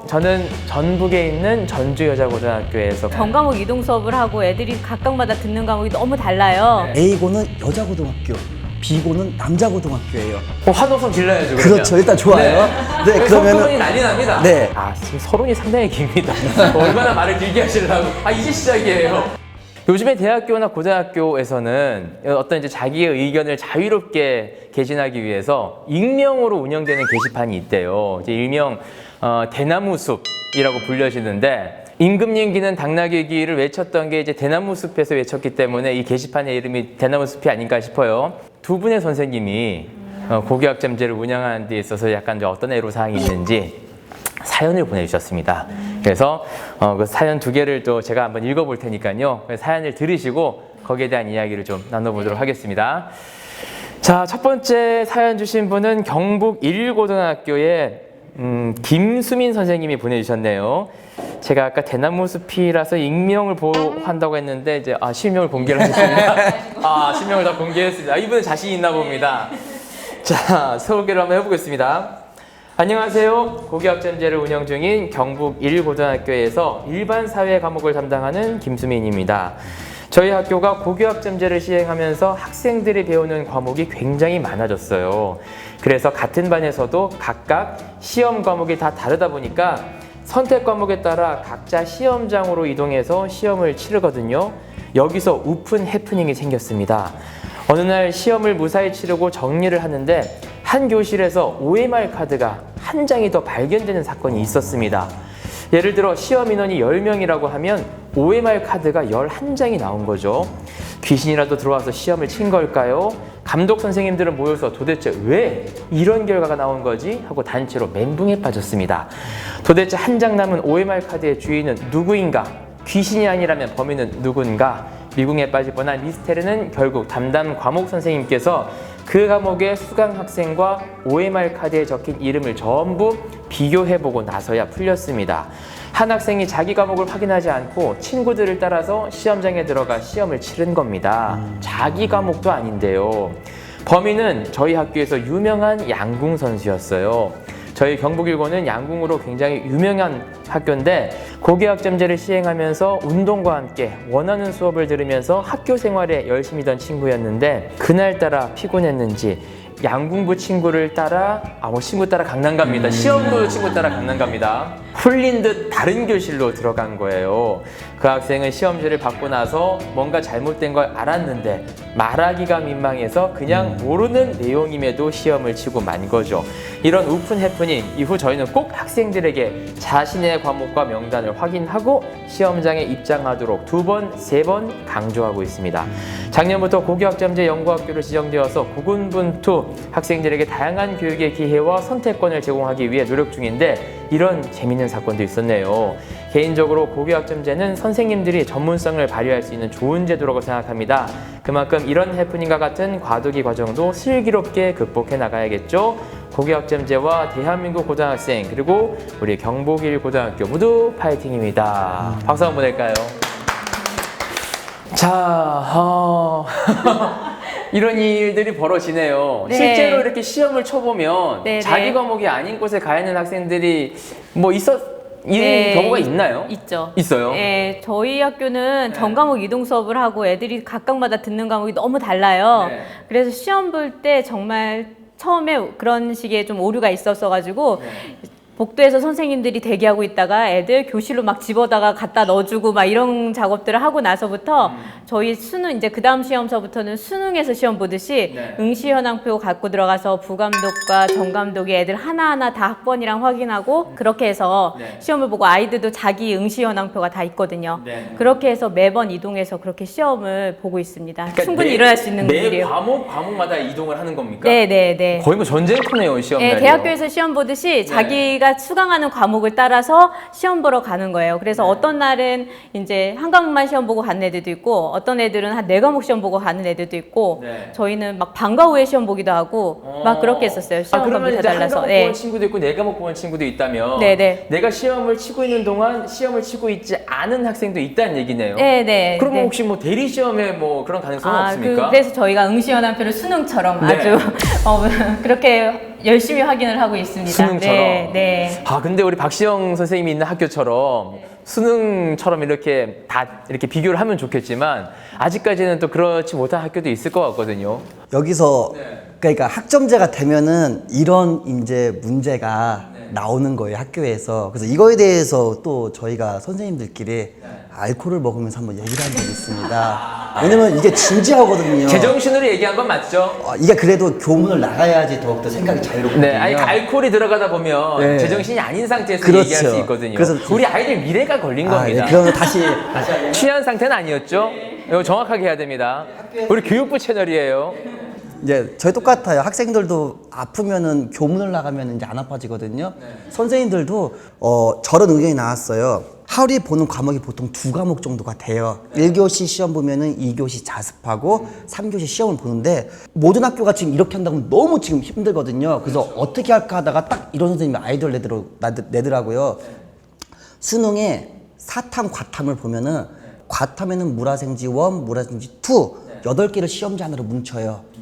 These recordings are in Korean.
저는 전북에 있는 전주여자고등학교에서 전 과목 이동 수업을 하고 애들이 각각마다 듣는 과목이 너무 달라요. A고는 여자고등학교, B고는 남자고등학교예요. 환호성 질러야죠. 그렇죠. 일단 좋아요. 네, 그러면은 그러면은 난리 납니다. 네. 지금 서론이 상당히 깁니다. 얼마나 말을 길게 하시려고. 이제 시작이에요. 요즘에 대학교나 고등학교에서는 어떤 이제 자기의 의견을 자유롭게 개진하기 위해서 익명으로 운영되는 게시판이 있대요. 이제 일명 대나무숲이라고 불려지는데, 임금님기는 당나귀기를 외쳤던 게 이제 대나무숲에서 외쳤기 때문에 이 게시판의 이름이 대나무숲이 아닌가 싶어요. 두 분의 선생님이 고교학점제를 운영하는 데 있어서 약간 어떤 애로사항이 있는지 사연을 보내주셨습니다. 그래서 그 사연 두 개를 또 제가 한번 읽어볼 테니까요. 사연을 들으시고 거기에 대한 이야기를 좀 나눠보도록 하겠습니다. 자, 첫 번째 사연 주신 분은 경북 1고등학교의 김수민 선생님이 보내주셨네요. 제가 아까 대나무숲이라서 익명을 보호한다고 했는데 이제 실명을 공개를 하셨습니다. 실명을 다 공개했습니다. 이분은 자신 있나 봅니다. 자, 소개를 한번 해보겠습니다. 안녕하세요. 고교학점제를 운영 중인 경북 1고등학교에서 일반 사회 과목을 담당하는 김수민입니다. 저희 학교가 고교학점제를 시행하면서 학생들이 배우는 과목이 굉장히 많아졌어요. 그래서 같은 반에서도 각각 시험 과목이 다 다르다 보니까 선택 과목에 따라 각자 시험장으로 이동해서 시험을 치르거든요. 여기서 우픈 해프닝이 생겼습니다. 어느 날 시험을 무사히 치르고 정리를 하는데 한 교실에서 OMR 카드가 한 장이 더 발견되는 사건이 있었습니다. 예를 들어 시험 인원이 10명이라고 하면 OMR 카드가 11장이 나온 거죠. 귀신이라도 들어와서 시험을 친 걸까요? 감독 선생님들은 모여서 도대체 왜 이런 결과가 나온 거지? 하고 단체로 멘붕에 빠졌습니다. 도대체 한 장 남은 OMR 카드의 주인은 누구인가? 귀신이 아니라면 범인은 누군가? 미궁에 빠질 뻔한 미스테리는 결국 담당 과목 선생님께서 그 과목의 수강 학생과 OMR 카드에 적힌 이름을 전부 비교해보고 나서야 풀렸습니다. 한 학생이 자기 과목을 확인하지 않고 친구들을 따라서 시험장에 들어가 시험을 치른 겁니다. 자기 과목도 아닌데요. 범인은 저희 학교에서 유명한 양궁 선수였어요. 저희 경북 1고는 양궁으로 굉장히 유명한 학교인데 고교학점제를 시행하면서 운동과 함께 원하는 수업을 들으면서 학교 생활에 열심히던 친구였는데 그날따라 피곤했는지 양궁부 친구를 따라 친구 따라 강남 갑니다. 시험도 친구 따라 강남 갑니다. 홀린 듯 다른 교실로 들어간 거예요. 그 학생은 시험지를 받고 나서 뭔가 잘못된 걸 알았는데 말하기가 민망해서 그냥 모르는 내용임에도 시험을 치고 만 거죠. 이런 오픈 해프닝 이후 저희는 꼭 학생들에게 자신의 과목과 명단을 확인하고 시험장에 입장하도록 2번, 3번 강조하고 있습니다. 작년부터 고교학점제 연구학교로 지정되어서 고군분투 학생들에게 다양한 교육의 기회와 선택권을 제공하기 위해 노력 중인데 이런 재밌는 사건도 있었네요. 개인적으로 고교학점제는 선생님들이 전문성을 발휘할 수 있는 좋은 제도라고 생각합니다. 그만큼 이런 해프닝과 같은 과도기 과정도 슬기롭게 극복해 나가야겠죠. 고교학점제와 대한민국 고등학생 그리고 우리 경북 1고등학교 모두 파이팅입니다. 박수 한번 보낼까요? 자, 이런 일들이 벌어지네요. 네. 실제로 이렇게 시험을 쳐보면 네, 자기 네. 과목이 아닌 곳에 가 있는 학생들이 이런 네, 경우가 있나요? 있죠. 있어요? 네, 저희 학교는 전 과목 이동 수업을 하고 애들이 각각마다 듣는 과목이 너무 달라요. 네. 그래서 시험 볼 때 정말 처음에 그런 식의 좀 오류가 있었어가지고 복도에서 선생님들이 대기하고 있다가 애들 교실로 막 집어다가 갖다 넣어주고 막 이런 작업들을 하고 나서부터 저희 수능 이제 그 다음 시험서부터는 수능에서 시험 보듯이 네. 응시 현황표 갖고 들어가서 부감독과 전감독이 애들 하나하나 다 학번이랑 확인하고 그렇게 해서 네. 시험을 보고 아이들도 자기 응시 현황표가 다 있거든요. 네. 그렇게 해서 매번 이동해서 그렇게 시험을 보고 있습니다. 그러니까 충분히 일어날 수 있는 매 일이에요. 과목마다 이동을 하는 겁니까? 네네네. 거의 전쟁터네요, 시험 네, 날이요. 대학교에서 시험 보듯이 자기가 수강하는 과목을 따라서 시험 보러 가는 거예요. 그래서 어떤 날은 이제 한 과목만 시험 보고 가는 애들도 있고 어떤 애들은 한 4과목 시험 보고 가는 애들도 있고 저희는 막 방과 후에 시험 보기도 하고 막 그렇게 했었어요. 시험 그러면 과목이 다 이제 한 달라서. 과목 보는 친구도 있고 4과목 보는 친구도 있다면 네네. 내가 시험을 치고 있는 동안 시험을 치고 있지 않은 학생도 있다는 얘기네요. 네네. 그러면 네. 혹시 대리 시험에 그런 가능성은 없습니까? 그래서 저희가 응시 현황표를 수능처럼 네. 아주 그렇게 열심히 확인을 하고 있습니다. 수능처럼. 네, 네. 아, 근데 우리 박시영 선생님이 있는 학교처럼 수능처럼 이렇게 다 이렇게 비교를 하면 좋겠지만 아직까지는 또 그렇지 못한 학교도 있을 것 같거든요. 여기서 그러니까 학점제가 되면은 이런 이제 문제가 나오는 거예요, 학교에서. 그래서 이거에 대해서 또 저희가 선생님들끼리 알코올을 먹으면서 한번 얘기를 한 적이 있습니다. 왜냐면 이게 진지하거든요. 제정신으로 얘기한 건 맞죠? 이게 그래도 교문을 나가야지 더욱더 생각이 자유롭거든요. 네, 아니 알코올이 들어가다 보면 네. 제정신이 아닌 상태에서 그렇죠. 얘기할 수 있거든요. 그래서 우리 아이들 미래가 걸린 겁니다. 네, 그러면 다시 취한 상태는 아니었죠? 이거 정확하게 해야 됩니다. 우리 교육부 채널이에요. 이제 저희 똑같아요. 학생들도 아프면은 교문을 나가면 이제 안 아파지거든요. 선생님들도 저런 의견이 나왔어요. 하루에 보는 과목이 보통 2과목 정도가 돼요. 1교시 시험 보면은 2교시 자습하고 3교시 시험을 보는데 모든 학교가 지금 이렇게 한다고 너무 지금 힘들거든요. 그래서 어떻게 할까 하다가 딱 이런 선생님이 아이디어를 내더라고요. 수능에 사탐, 과탐을 보면은 과탐에는 물화생지 1, 물화생지 2 8개를 시험지 하나로 뭉쳐요.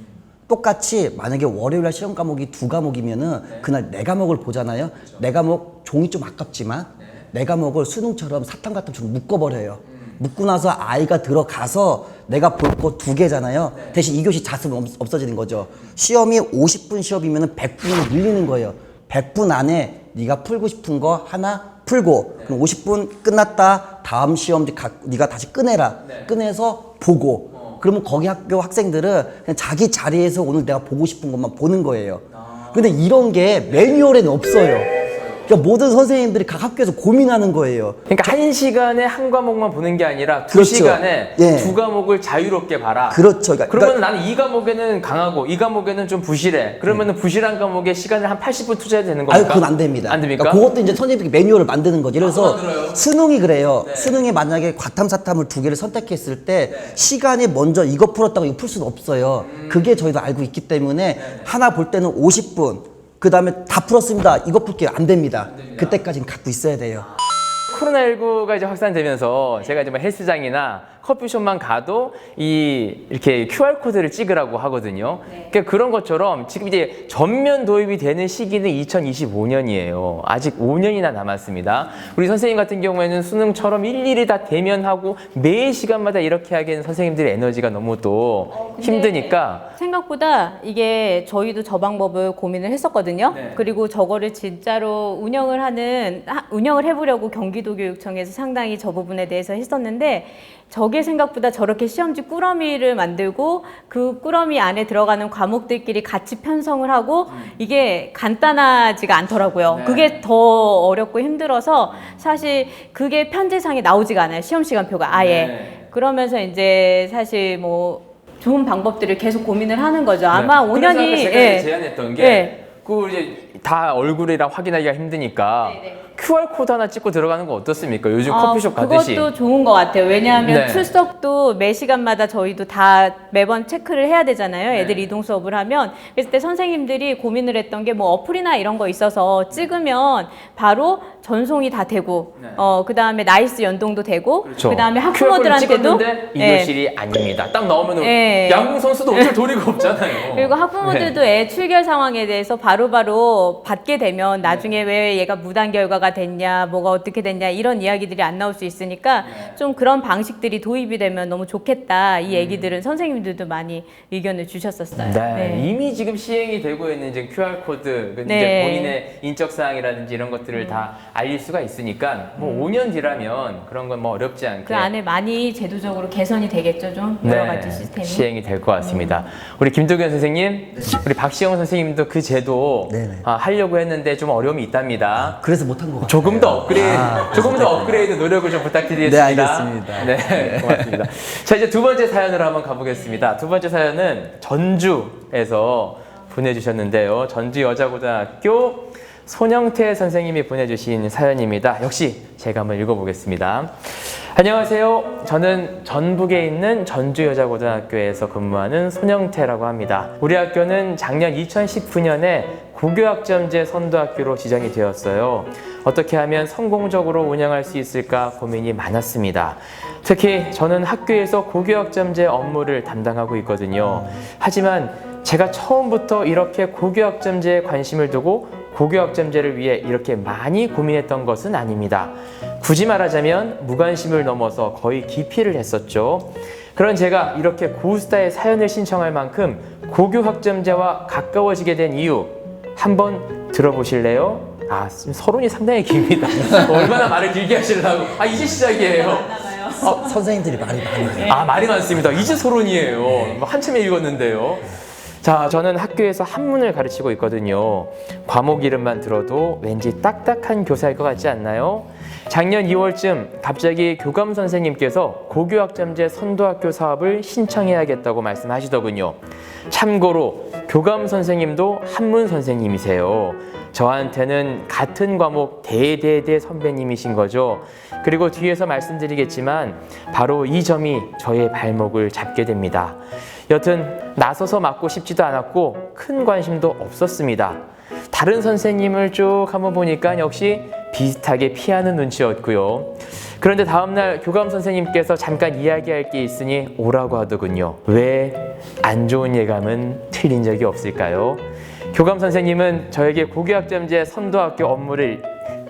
똑같이 만약에 월요일날 시험 과목이 2과목이면은 그날 4과목을 보잖아요. 4과목 종이 좀 아깝지만 4과목을 수능처럼 사탐 과탐처럼 묶어버려요. 묶고 나서 아이가 들어가서 내가 볼 거 2개잖아요. 대신 2교시 자습은 없어지는 거죠. 시험이 50분 시험이면은 100분으로 밀리는 거예요. 100분 안에 네가 풀고 싶은 거 하나 풀고 그럼 50분 끝났다. 다음 시험 네가 다시 꺼내라. 꺼내서 보고 그러면 거기 학교 학생들은 그냥 자기 자리에서 오늘 내가 보고 싶은 것만 보는 거예요. 근데 이런 게 매뉴얼에는 없어요. 그러니까 모든 선생님들이 각 학교에서 고민하는 거예요. 그러니까 1시간에 한 과목만 보는 게 아니라 그렇죠. 2시간에 예. 2과목을 자유롭게 봐라. 그렇죠. 그러면 나는 이 과목에는 강하고 이 과목에는 좀 부실해. 그러면은 부실한 과목에 시간을 한 80분 투자해야 되는 겁니까? 아유, 그건 안 됩니다. 안 됩니까? 그러니까 그것도 이제 선생님들이 매뉴얼을 만드는 거죠. 그래서 만들어요? 수능이 그래요. 수능에 만약에 과탐, 사탐을 2개를 선택했을 때 시간이 먼저 이거 풀었다고 이거 풀 수는 없어요. 그게 저희도 알고 있기 때문에 하나 볼 때는 50분. 그 다음에 다 풀었습니다. 이거 풀게요. 안 됩니다. 그때까지는 갖고 있어야 돼요. 코로나19가 이제 확산되면서 제가 이제 뭐 헬스장이나 커피숍만 가도 이렇게 QR코드를 찍으라고 하거든요. 그러니까 그런 것처럼 지금 이제 전면 도입이 되는 시기는 2025년이에요. 아직 5년이나 남았습니다. 우리 선생님 같은 경우에는 수능처럼 일일이 다 대면하고 매 시간마다 이렇게 하기에는 선생님들의 에너지가 너무 또 힘드니까 생각보다 이게 저희도 저 방법을 고민을 했었거든요. 네. 그리고 저거를 진짜로 운영을 해보려고 경기도교육청에서 상당히 저 부분에 대해서 했었는데 저게 생각보다 저렇게 시험지 꾸러미를 만들고 그 꾸러미 안에 들어가는 과목들끼리 같이 편성을 하고 이게 간단하지가 않더라고요. 네. 그게 더 어렵고 힘들어서 사실 그게 편제상에 나오지가 않아요. 시험 시간표가 아예. 네. 그러면서 이제 사실 뭐 좋은 방법들을 계속 고민을 하는 거죠. 아마 네. 그래서 5년이 아까 제가 제안했던 게 그 이제 다 얼굴이랑 확인하기가 힘드니까 QR코드 하나 찍고 들어가는 거 어떻습니까? 요즘 커피숍 가듯이. 그것도 좋은 것 같아요. 왜냐하면 네. 출석도 매 시간마다 저희도 다 매번 체크를 해야 되잖아요. 애들 이동 수업을 하면. 그랬을 때 선생님들이 고민을 했던 게 뭐 어플이나 이런 거 있어서 찍으면 바로 전송이 다 되고 그 다음에 나이스 연동도 되고 그렇죠. 그 다음에 QR코드를 학부모들한테도 찍었는데 이교실이 아닙니다. 딱 나오면 네. 양궁 선수도 어쩔 도리가 없잖아요. 그리고 학부모들도 네. 애 출결 상황에 대해서 바로바로 받게 되면 나중에 왜 얘가 무단 결과가 됐냐, 뭐가 어떻게 됐냐 이런 이야기들이 안 나올 수 있으니까 좀 그런 방식들이 도입이 되면 너무 좋겠다. 이 얘기들은 선생님들도 많이 의견을 주셨었어요. 네, 이미 지금 시행이 되고 있는 이제 QR코드, 이제 네. 본인의 인적사항이라든지 이런 것들을 다 알릴 수가 있으니까 뭐 5년 뒤라면 그런 건 뭐 어렵지 않게 그 안에 많이 제도적으로 개선이 되겠죠, 좀 여러 가지 시스템이. 시행이 될 것 같습니다. 우리 김도균 선생님, 우리 박시영 선생님도 그 제도 네네. 하려고 했는데 좀 어려움이 있답니다. 그래서 못한 것 같아요. 조금 더 업그레이드 노력을 좀 부탁드리겠습니다. 네, 알겠습니다. 네, 고맙습니다. 자, 이제 두 번째 사연으로 한번 가보겠습니다. 두 번째 사연은 전주에서 보내주셨는데요. 전주 여자고등학교 손영태 선생님이 보내주신 사연입니다. 역시 제가 한번 읽어보겠습니다. 안녕하세요. 저는 전북에 있는 전주여자고등학교에서 근무하는 손영태라고 합니다. 우리 학교는 작년 2019년에 고교학점제 선도학교로 지정이 되었어요. 어떻게 하면 성공적으로 운영할 수 있을까 고민이 많았습니다. 특히 저는 학교에서 고교학점제 업무를 담당하고 있거든요. 하지만 제가 처음부터 이렇게 고교학점제에 관심을 두고 고교학점제를 위해 이렇게 많이 고민했던 것은 아닙니다. 굳이 말하자면 무관심을 넘어서 거의 기피를 했었죠. 그런 제가 이렇게 고스타의 사연을 신청할 만큼 고교학점제와 가까워지게 된 이유 한번 들어보실래요? 서론이 상당히 깁니다. 얼마나 말을 길게 하시려고. 이제 시작이에요. 선생님들이 말이 많아요. 말이 많습니다. 이제 서론이에요. 한참에 읽었는데요. 자, 저는 학교에서 한문을 가르치고 있거든요. 과목 이름만 들어도 왠지 딱딱한 교사일 것 같지 않나요? 작년 2월쯤 갑자기 교감 선생님께서 고교학점제 선도학교 사업을 신청해야겠다고 말씀하시더군요. 참고로 교감 선생님도 한문 선생님이세요. 저한테는 같은 과목 대대대 선배님이신 거죠. 그리고 뒤에서 말씀드리겠지만 바로 이 점이 저의 발목을 잡게 됩니다. 여튼 나서서 맡고 싶지도 않았고 큰 관심도 없었습니다. 다른 선생님을 쭉 한번 보니까 역시 비슷하게 피하는 눈치였고요. 그런데 다음날 교감 선생님께서 잠깐 이야기할 게 있으니 오라고 하더군요. 왜 안 좋은 예감은 틀린 적이 없을까요? 교감 선생님은 저에게 고교학점제 선도학교 업무를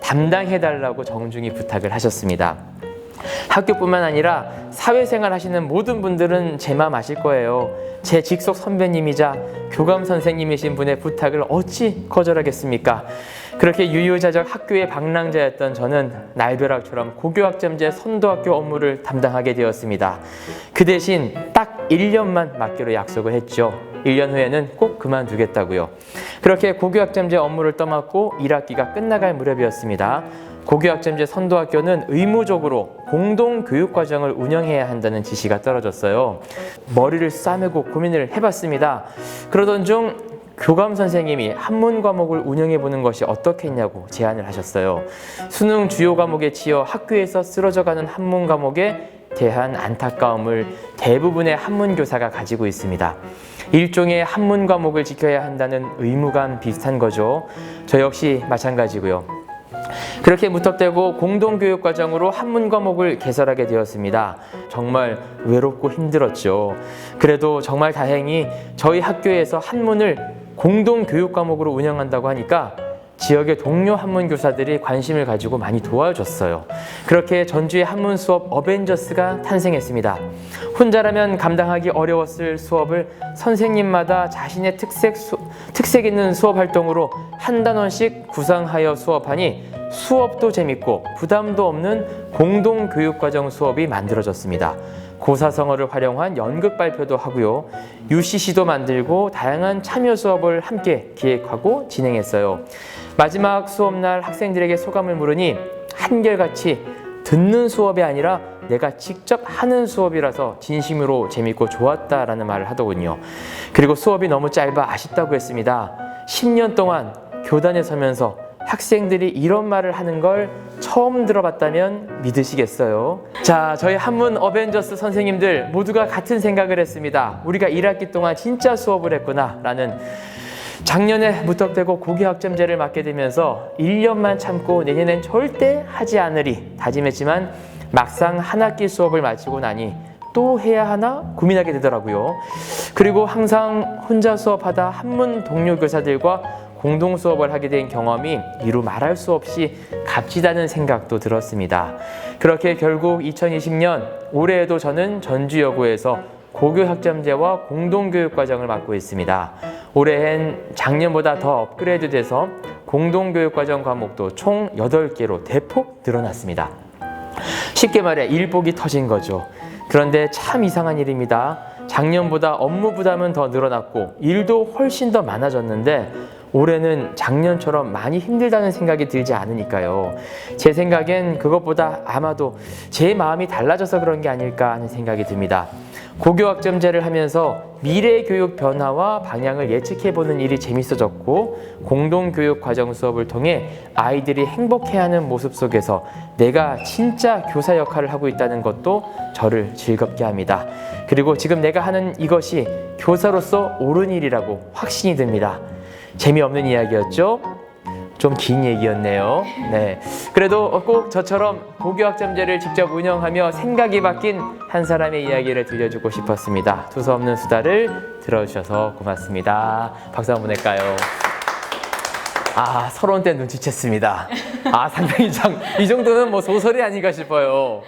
담당해달라고 정중히 부탁을 하셨습니다. 학교뿐만 아니라 사회생활 하시는 모든 분들은 제 마음 아실 거예요. 제 직속 선배님이자 교감 선생님이신 분의 부탁을 어찌 거절하겠습니까? 그렇게 유유자적 학교의 방랑자였던 저는 날벼락처럼 고교학점제 선도학교 업무를 담당하게 되었습니다. 그 대신 딱 1년만 맡기로 약속을 했죠. 1년 후에는 꼭 그만두겠다고요. 그렇게 고교학점제 업무를 떠맡고 1학기가 끝나갈 무렵이었습니다. 고교학점제 선도학교는 의무적으로 공동교육과정을 운영해야 한다는 지시가 떨어졌어요. 머리를 싸매고 고민을 해봤습니다. 그러던 중 교감 선생님이 한문 과목을 운영해보는 것이 어떻겠냐고 제안을 하셨어요. 수능 주요 과목에 치여 학교에서 쓰러져가는 한문 과목에 대한 안타까움을 대부분의 한문 교사가 가지고 있습니다. 일종의 한문 과목을 지켜야 한다는 의무감 비슷한 거죠. 저 역시 마찬가지고요. 그렇게 무턱대고 공동교육과정으로 한문 과목을 개설하게 되었습니다. 정말 외롭고 힘들었죠. 그래도 정말 다행히 저희 학교에서 한문을 공동교육 과목으로 운영한다고 하니까 지역의 동료 한문 교사들이 관심을 가지고 많이 도와줬어요. 그렇게 전주의 한문 수업 어벤져스가 탄생했습니다. 혼자라면 감당하기 어려웠을 수업을 선생님마다 자신의 특색 있는 수업 활동으로 한 단원씩 구상하여 수업하니 수업도 재밌고 부담도 없는 공동교육과정 수업이 만들어졌습니다. 고사성어를 활용한 연극 발표도 하고요. UCC도 만들고 다양한 참여 수업을 함께 기획하고 진행했어요. 마지막 수업날 학생들에게 소감을 물으니 한결같이 듣는 수업이 아니라 내가 직접 하는 수업이라서 진심으로 재밌고 좋았다라는 말을 하더군요. 그리고 수업이 너무 짧아 아쉽다고 했습니다. 10년 동안 교단에 서면서 학생들이 이런 말을 하는 걸 처음 들어봤다면 믿으시겠어요? 자, 저희 한문 어벤져스 선생님들 모두가 같은 생각을 했습니다. 우리가 1학기 동안 진짜 수업을 했구나 라는. 작년에 무턱대고 고교학점제를 맡게 되면서 1년만 참고 내년엔 절대 하지 않으리 다짐했지만 막상 한 학기 수업을 마치고 나니 또 해야 하나 고민하게 되더라고요. 그리고 항상 혼자 수업하다 한문 동료 교사들과 공동 수업을 하게 된 경험이 이루 말할 수 없이 값지다는 생각도 들었습니다. 그렇게 결국 2020년 올해에도 저는 전주여고에서 고교학점제와 공동교육과정을 맡고 있습니다. 올해엔 작년보다 더 업그레이드돼서 공동교육과정 과목도 총 8개로 대폭 늘어났습니다. 쉽게 말해 일복이 터진 거죠. 그런데 참 이상한 일입니다. 작년보다 업무 부담은 더 늘어났고 일도 훨씬 더 많아졌는데 올해는 작년처럼 많이 힘들다는 생각이 들지 않으니까요. 제 생각엔 그것보다 아마도 제 마음이 달라져서 그런 게 아닐까 하는 생각이 듭니다. 고교학점제를 하면서 미래 교육 변화와 방향을 예측해보는 일이 재밌어졌고 공동교육 과정 수업을 통해 아이들이 행복해하는 모습 속에서 내가 진짜 교사 역할을 하고 있다는 것도 저를 즐겁게 합니다. 그리고 지금 내가 하는 이것이 교사로서 옳은 일이라고 확신이 듭니다. 재미없는 이야기였죠? 좀 긴 얘기였네요. 네. 그래도 꼭 저처럼 고교학점제를 직접 운영하며 생각이 바뀐 한 사람의 이야기를 들려주고 싶었습니다. 두서없는 수다를 들어주셔서 고맙습니다. 박수 한번 낼까요? 아, 서러운 때 눈치챘습니다. 아, 상당히 이 정도는 뭐 소설이 아닌가 싶어요.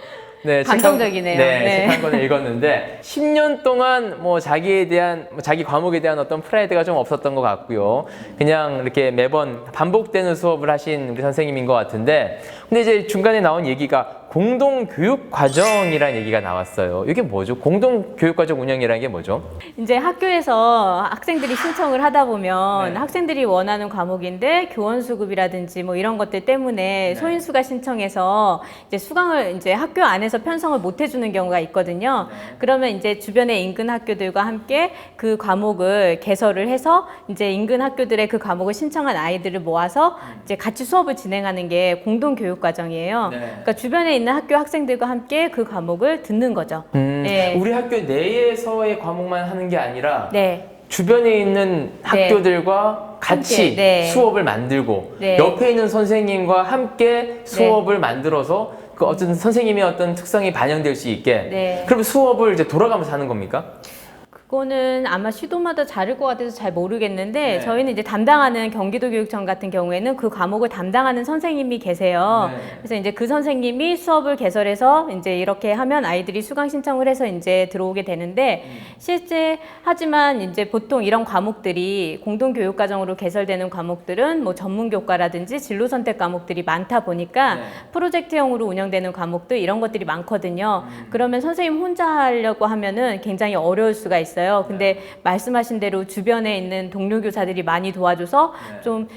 네, 감동적이네요. 책 한 권을 읽었는데 10년 동안 뭐 자기에 대한 자기 과목에 대한 어떤 프라이드가 좀 없었던 것 같고요. 그냥 이렇게 매번 반복되는 수업을 하신 우리 선생님인 것 같은데, 근데 이제 중간에 나온 얘기가 공동교육과정이라는 얘기가 나왔어요. 이게 뭐죠? 공동교육과정 운영이라는 게 뭐죠? 이제 학교에서 학생들이 신청을 하다 보면 네. 학생들이 원하는 과목인데 교원 수급이라든지 뭐 이런 것들 때문에 소인수가 신청해서 이제 수강을 이제 학교 안에서 편성을 못 해주는 경우가 있거든요. 그러면 이제 주변의 인근 학교들과 함께 그 과목을 개설을 해서 이제 인근 학교들의 그 과목을 신청한 아이들을 모아서 이제 같이 수업을 진행하는 게 공동교육과정이에요. 네. 그러니까 주변에 있는 학교 학생들과 함께 그 과목을 듣는 거죠. 네. 우리 학교 내에서의 과목만 하는 게 아니라 네. 주변에 있는 학교들과 같이 함께, 네. 수업을 만들고 네. 옆에 있는 선생님과 함께 수업을 만들어서 그 어떤 선생님의 어떤 특성이 반영될 수 있게. 네. 그럼 수업을 이제 돌아가면서 하는 겁니까? 그거는 아마 시도마다 다를 것 같아서 잘 모르겠는데 네. 저희는 이제 담당하는 경기도교육청 같은 경우에는 그 과목을 담당하는 선생님이 계세요. 네. 그래서 이제 그 선생님이 수업을 개설해서 이제 이렇게 하면 아이들이 수강 신청을 해서 이제 들어오게 되는데 실제 하지만 이제 보통 이런 과목들이 공동교육과정으로 개설되는 과목들은 뭐 전문교과라든지 진로선택 과목들이 많다 보니까 네. 프로젝트형으로 운영되는 과목들 이런 것들이 많거든요. 그러면 선생님 혼자 하려고 하면은 굉장히 어려울 수가 있어요. 근데 말씀하신 대로 주변에 있는 동료 교사들이 많이 도와줘서 좀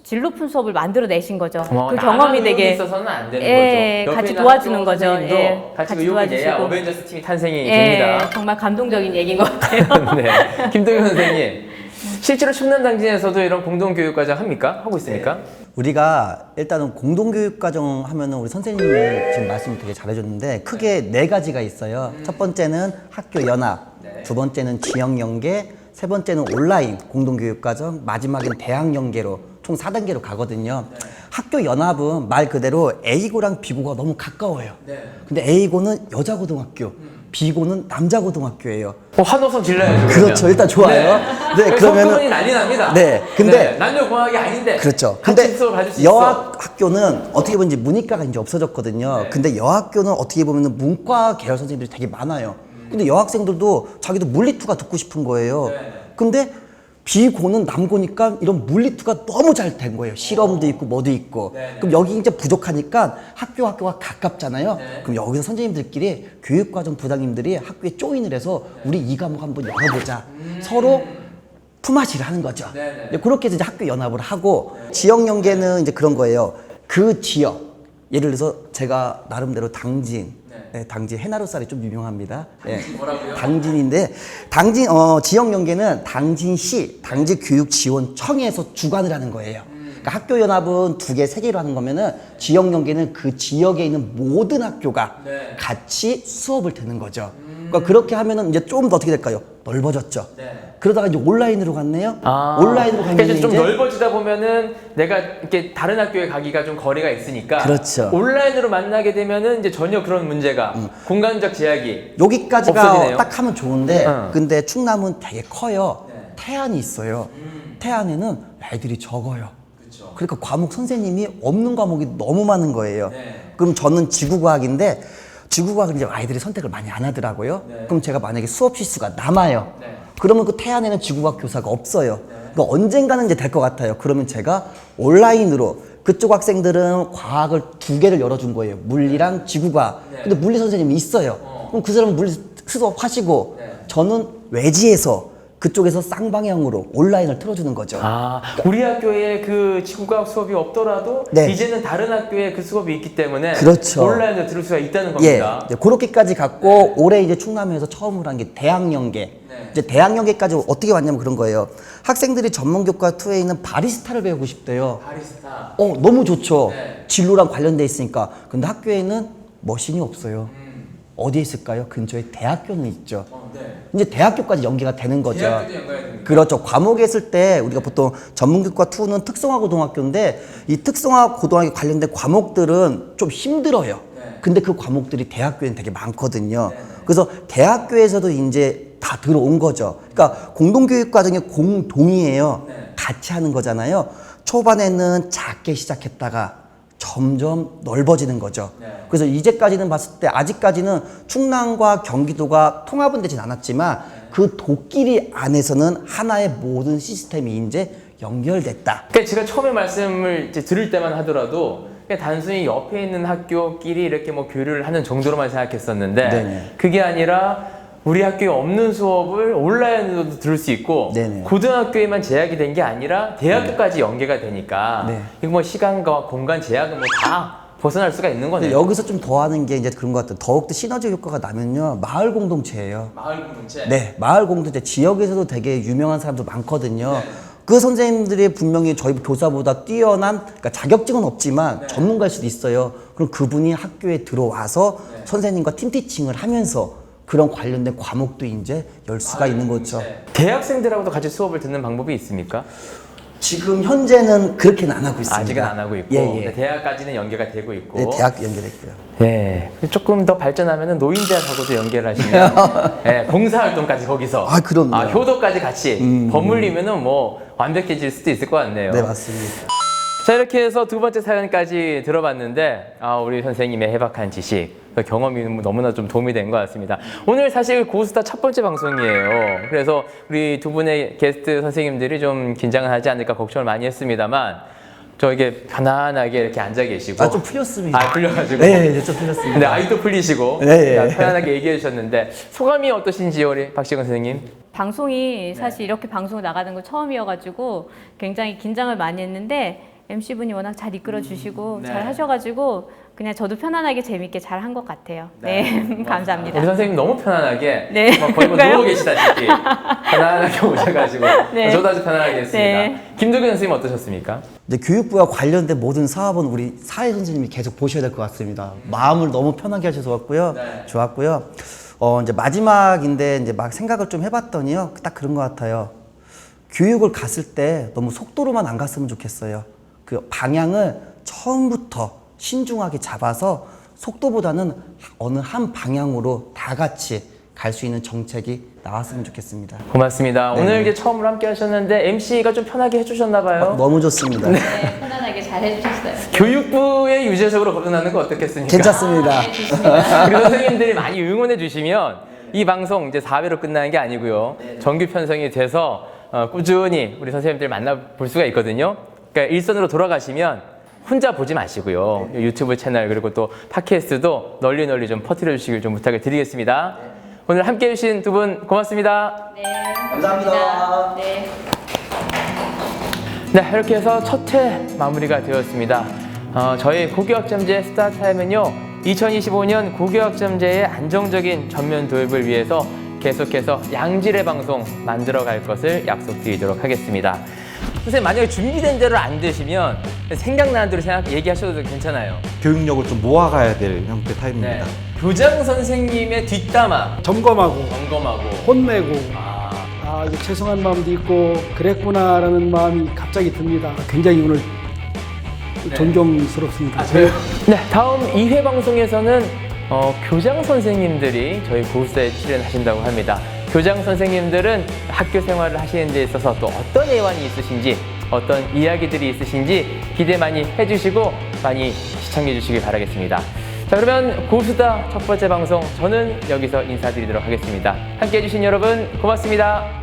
질 높은 수업을 만들어내신 거죠. 그 경험이 되게 있어서는 안 되는 예, 거죠. 옆에 같이 있는 도와주는 학교 거죠. 선생님도 예, 같이 같이 의욕을 내야 도와주시고. 어벤져스 팀이 탄생이 예, 됩니다. 정말 감동적인 얘기인 것 같아요. 네, 김동현 선생님, 실제로 충남당진에서도 이런 공동교육과정 합니까? 하고 있습니까? 우리가 일단은 공동교육과정 하면은 우리 선생님이 지금 말씀 되게 잘해줬는데 크게 네 가지가 있어요. 첫 번째는 학교 연합, 두 번째는 지역 연계, 세 번째는 온라인 공동교육과정, 마지막엔 대학 연계로 총 4단계로 가거든요. 학교 연합은 말 그대로 A고랑 B고가 너무 가까워요. 근데 A고는 여자 고등학교, B고는 남자 고등학교예요. 환호성 질러야죠. 그렇죠. 일단 좋아요. 네, 그러면은 소문이 난리 납니다. 네, 근데 남녀 공학이 아닌데. 그렇죠. 같이 근데 수업을 가질 수 여학 학교는 어떻게 보면 이제 문이과가 이제 없어졌거든요. 네. 근데 여학교는 어떻게 보면 문과 계열 선생님들이 되게 많아요. 근데 여학생들도 자기도 물리투가 듣고 싶은 거예요. 네. 근데 비고는 남고니까 이런 물리투가 너무 잘 된 거예요. 실험도 있고 뭐도 있고. 네, 네. 그럼 여기 이제 부족하니까 학교가 가깝잖아요. 네. 그럼 여기서 선생님들끼리 교육과정 부장님들이 학교에 조인을 해서 우리 이 과목 한번 열어보자. 서로 품앗이를 하는 거죠. 네, 이제 그렇게 해서 이제 학교 연합을 하고 지역 연계는 이제 그런 거예요. 그 지역 예를 들어서 제가 나름대로 당진, 네, 당진 해나루살이 좀 유명합니다. 네. 뭐라고요? 당진인데 당진 지역 연계는 당진시 당진교육지원청에서 주관을 하는 거예요. 그러니까 학교 연합은 2개, 3개로 하는 거면은 지역 연계는 그 지역에 있는 모든 학교가 네. 같이 수업을 듣는 거죠. 그러니까 그렇게 하면은 이제 좀 더 어떻게 될까요? 넓어졌죠. 네. 그러다가 이제 온라인으로 갔네요. 온라인으로 가면 그러니까 좀 이제 넓어지다 보면은 내가 이렇게 다른 학교에 가기가 좀 거리가 있으니까. 그렇죠. 온라인으로 만나게 되면은 이제 전혀 그런 문제가 공간적 제약이 여기까지가 없어지네요. 딱 하면 좋은데 응. 근데 충남은 되게 커요. 네. 태안이 있어요. 태안에는 애들이 적어요. 그렇죠. 그러니까 과목 선생님이 없는 과목이 너무 많은 거예요. 네. 그럼 저는 지구과학인데 지구과학은 이제 아이들이 선택을 많이 안 하더라고요. 네. 그럼 제가 만약에 수업 실수가 남아요. 네. 그러면 그 태안에는 지구과학 교사가 없어요. 그러니까 언젠가는 이제 될 것 같아요. 그러면 제가 온라인으로 그쪽 학생들은 과학을 2개를 열어준 거예요. 물리랑 지구과학. 네. 근데 물리 선생님이 있어요. 그럼 그 사람은 물리 수업하시고 네. 저는 외지에서 그쪽에서 쌍방향으로 온라인을 틀어주는 거죠. 아, 우리 학교에 그 지구과학 수업이 없더라도 네. 이제는 다른 학교에 그 수업이 있기 때문에 그렇죠. 온라인으로 들을 수가 있다는 예, 겁니다. 네, 그렇게까지 갔고 올해 이제 충남에서 처음으로 한 게 대학연계. 네. 이제 대학연계까지 어떻게 왔냐면 그런 거예요. 학생들이 전문교과 2에 있는 바리스타를 배우고 싶대요. 바리스타. 너무 좋죠. 네. 진로랑 관련돼 있으니까. 근데 학교에는 머신이 없어요. 어디에 있을까요? 근처에 대학교는 있죠. 네. 이제 대학교까지 연계가 되는 거죠. 대학교도 연관이 됩니까? 그렇죠. 과목에 있을 때 우리가 보통 전문교과 2는 특성화 고등학교인데 이 특성화 고등학교 관련된 과목들은 좀 힘들어요. 네. 근데 그 과목들이 대학교에는 되게 많거든요. 그래서 대학교에서도 이제 다 들어온 거죠. 그러니까 공동교육 과정이 공동이에요. 같이 하는 거잖아요. 초반에는 작게 시작했다가 점점 넓어지는 거죠. 그래서 이제까지는 봤을 때 아직까지는 충남과 경기도가 통합은 되진 않았지만 그 도끼리 안에서는 하나의 모든 시스템이 이제 연결됐다. 그러니까 제가 처음에 말씀을 이제 들을 때만 하더라도 그냥 단순히 옆에 있는 학교끼리 이렇게 뭐 교류를 하는 정도로만 생각했었는데 네네. 그게 아니라 우리 학교에 없는 수업을 온라인으로도 들을 수 있고 네네. 고등학교에만 제약이 된 게 아니라 대학교까지 연계가 되니까 네. 이거 뭐 시간과 공간 제약은 뭐 다 벗어날 수가 있는 근데 거네요. 여기서 좀 더하는 게 이제 그런 것 같아요. 더욱더 시너지 효과가 나면요. 마을 공동체예요. 마을 공동체. 네, 마을 공동체 지역에서도 되게 유명한 사람도 많거든요. 네. 그 선생님들이 분명히 저희 교사보다 뛰어난, 그러니까 자격증은 없지만 전문가일 수도 있어요. 그럼 그분이 학교에 들어와서 선생님과 팀티칭을 하면서 그런 관련된 과목도 이제 열 수가 있는 거죠. 대학생들하고도 같이 수업을 듣는 방법이 있습니까? 지금 현재는 그렇게는 안 하고 있습니다. 아직은 안 하고 있고 예, 근데 예. 대학까지는 연계가 되고 있고 네, 대학 연결했고요. 네, 조금 더 발전하면 노인대학하고도 연결하시면 네, 봉사활동까지 거기서 아, 그럼요. 효도까지 같이 버무리면은 뭐 완벽해질 수도 있을 것 같네요. 네, 맞습니다. 자, 이렇게 해서 두 번째 사연까지 들어봤는데 우리 선생님의 해박한 지식, 그 경험이 너무나 좀 도움이 된 것 같습니다. 오늘 사실 고스타 첫 번째 방송이에요. 그래서 우리 두 분의 게스트 선생님들이 좀 긴장을 하지 않을까 걱정을 많이 했습니다만 저에게 편안하게 이렇게 앉아 계시고 좀 풀렸습니다. 풀려가지고 네, 좀 풀렸습니다. 네, 아이도 풀리시고 네. 편안하게 얘기해 주셨는데 소감이 어떠신지요, 우리 박시건 선생님? 방송이 사실 이렇게 방송 나가는 거 처음이어가지고 굉장히 긴장을 많이 했는데 MC분이 워낙 잘 이끌어 주시고 네. 잘 하셔가지고 그냥 저도 편안하게 재밌게 잘 한 것 같아요. 네, 감사합니다. 우리 선생님 너무 편안하게 네. 거의 뭐 그런가요? 누워 계시다시피 편안하게 오셔가지고 네. 저도 아주 편안하게 했습니다. 네. 김도균 선생님 어떠셨습니까? 이제 교육부와 관련된 모든 사업은 우리 사회 선생님이 계속 보셔야 될 것 같습니다. 마음을 너무 편하게 하셔서 좋았고요. 네. 좋았고요. 이제 마지막인데 이제 막 생각을 좀 해봤더니요. 딱 그런 것 같아요. 교육을 갔을 때 너무 속도로만 안 갔으면 좋겠어요. 그 방향을 처음부터 신중하게 잡아서 속도보다는 어느 한 방향으로 다 같이 갈 수 있는 정책이 나왔으면 좋겠습니다. 고맙습니다. 오늘 이제 처음으로 함께 하셨는데 MC가 좀 편하게 해주셨나 봐요. 너무 좋습니다. 네, 편안하게 잘 해주셨어요. 교육부의 유재석으로 거듭나는 거 어떻겠습니까? 괜찮습니다. 우리 선생님들이 많이 응원해 주시면 이 방송 이제 4회로 끝나는 게 아니고요. 정규 편성이 돼서 꾸준히 우리 선생님들 만나볼 수가 있거든요. 그러니까 일선으로 돌아가시면 혼자 보지 마시고요. 유튜브 채널 그리고 또 팟캐스트도 널리 좀 퍼뜨려 주시길 좀 부탁을 드리겠습니다. 오늘 함께 해주신 두 분 고맙습니다. 네, 감사합니다. 네. 네, 이렇게 해서 첫 회 마무리가 되었습니다. 저희 고교학점제 스타타임은요, 2025년 고교학점제의 안정적인 전면 도입을 위해서 계속해서 양질의 방송 만들어 갈 것을 약속드리도록 하겠습니다. 선생님, 만약에 준비된 대로 안 되시면 생각나는 대로 얘기하셔도 괜찮아요. 교육력을 좀 모아가야 될 형태 타입입니다. 네. 교장 선생님의 뒷담화 점검하고 점검하고 혼내고 아, 이거 죄송한 마음도 있고 그랬구나라는 마음이 갑자기 듭니다. 굉장히 오늘 존경스럽습니다. 네, 다음 2회 방송에서는 교장 선생님들이 저희 고스타에 출연하신다고 합니다. 교장 선생님들은 학교 생활을 하시는 데 있어서 또 어떤 애환이 있으신지, 어떤 이야기들이 있으신지 기대 많이 해주시고 많이 시청해 주시길 바라겠습니다. 자, 그러면 고스타 첫 번째 방송 저는 여기서 인사드리도록 하겠습니다. 함께 해주신 여러분 고맙습니다.